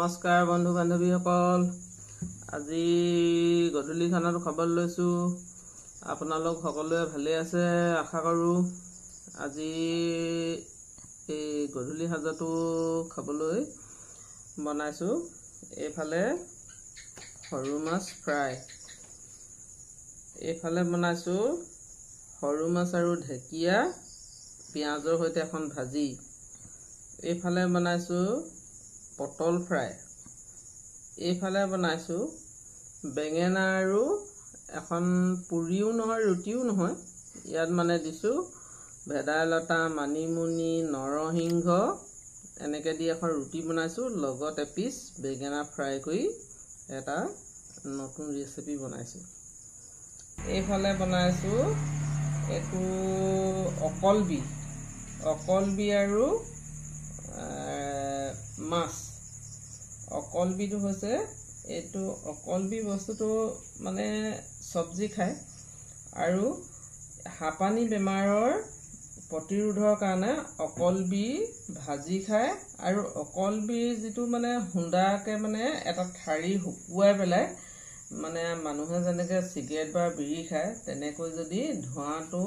নমস্কাৰ বন্ধু বান্ধৱীসকল। আজি গধূলি খানাটো খাবলৈ লৈছোঁ। আপোনালোক সকলোৱে ভালে আছে আশা কৰোঁ। আজি এই গধূলি সাজটো খাবলৈ বনাইছোঁ। এইফালে সৰু মাছ ফ্ৰাই, এইফালে বনাইছোঁ সৰু মাছ আৰু ঢেকীয়া পিঁয়াজৰ সৈতে এখন ভাজি, এইফালে বনাইছোঁ পটল ফ্ৰাই, এইফালে বনাইছোঁ বেঙেনা আৰু এখন পুৰিও নহয় ৰুটিও নহয়, ইয়াত মানে দিছোঁ ভেদাইলতা, মানিমুনি, নৰসিংহ এনেকৈ দি এখন ৰুটি বনাইছোঁ। লগত এপিচ বেঙেনা ফ্ৰাই কৰি এটা নতুন ৰেচিপি বনাইছোঁ। এইফালে বনাইছোঁ এইটো অকলবি আৰু মাছ। অকলবিটো হৈছে এইটো অকলবি বস্তুটো মানে চব্জি খায় আৰু হাঁপানী বেমাৰৰ প্ৰতিৰোধৰ কাৰণে অকলবি ভাজি খায়। আৰু অকলবিৰ যিটো মানে খুন্দাকৈ মানে এটা ঠাৰি শুকুৱাই পেলাই মানে মানুহে যেনেকৈ চিগাৰেট বা বিড়ি খায় তেনেকৈ যদি ধোঁৱাটো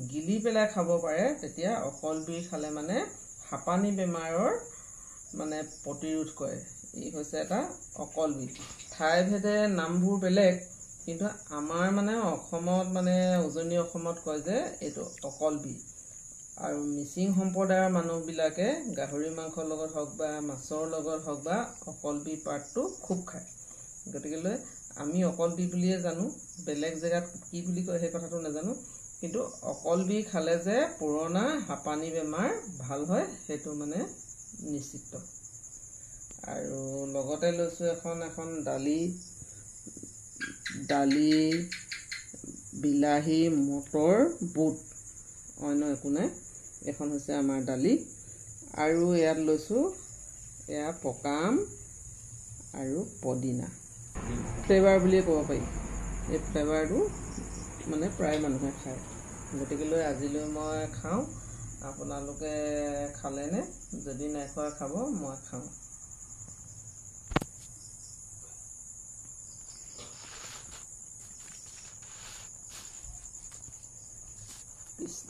গিলি পেলাই খাব পাৰে তেতিয়া অকলবি খালে মানে হাঁপানী বেমাৰৰ মানে প্ৰতিৰোধ কৰে। ই হৈছে এটা অকলবি। ঠাইভেদে নামবোৰ বেলেগ, কিন্তু আমাৰ মানে অসমত মানে উজনি অসমত কয় যে এইটো অকলবি। আৰু মিচিং সম্প্ৰদায়ৰ মানুহবিলাকে গাহৰি মাংসৰ লগত হওক বা মাছৰ লগত হওক বা অকলবি পাতটো খুব খায়। গতিকেলৈ আমি অকলবি বুলিয়ে জানো, বেলেগ জেগাত কি বুলি কয় সেই কথাটো নাজানো, কিন্তু অকলবি খালে যে পুৰণা হাঁপানী বেমাৰ ভাল হয় সেইটো মানে নিশ্চিত। আৰু লগতে লৈছোঁ এখন দালি, বিলাহী, মটৰ, বুট, অন্য একো নাই। এখন হৈছে আমাৰ দালি। আৰু ইয়াত লৈছোঁ এয়া পকা আম আৰু পদিনা। ফ্লেভাৰ বুলিয়ে ক'ব পাৰি। এই ফ্লেভাৰটো মানে প্ৰায় মানুহে খায়। গতিকেলৈ আজিলৈ মই খাওঁ, আপোনালোকে খালেনে? যদি নাই খোৱা খাব, মই খাওঁ। কৃষ্ণ।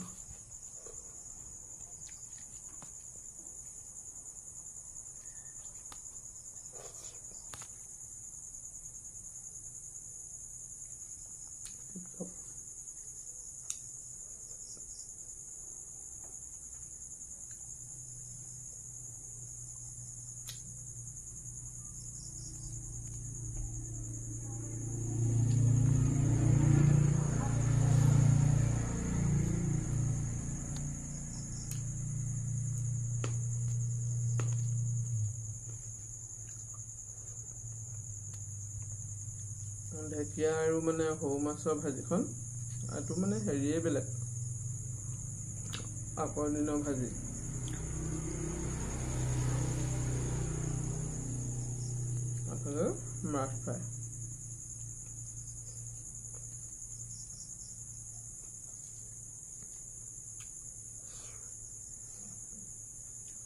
ঢেকীয়া আৰু মানে সৰু মাছৰ ভাজিখন এইটো মানে হেৰিয়ে বেলেগ, আগৰ দিনৰ ভাজি। মাছ ফ্ৰাই।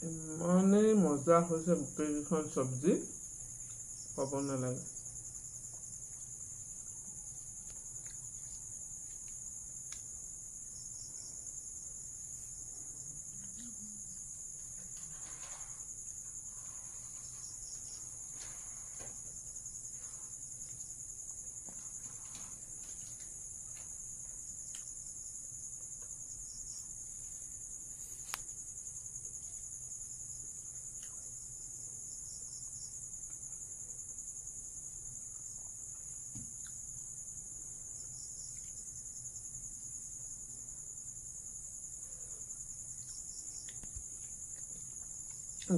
ইমানেই মজা হৈছে গোটেইকেইখন চব্জি, ক'ব নালাগে।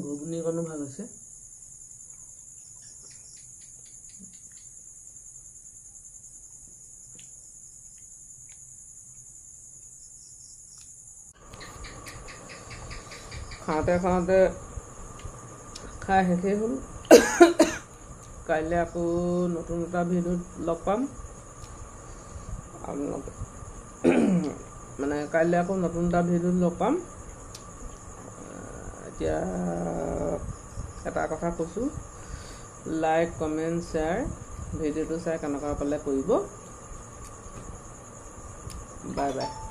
ঘুগুনিকণো ভাল হৈছে। খাওঁতে খাই শেষেই হ'ল। কাইলৈ আকৌ নতুন এটা ভিডিঅ'ত লগ পাম। মানে কাইলৈ আকৌ নতুন এটা ভিডিঅ'ত লগ পাম। এতিয়া এটা কথা কৈছোঁ, লাইক কমেণ্ট শ্বেয়াৰ ভিডিঅ'টো চাই কেনেকুৱা পালে কৰিব বাই বাই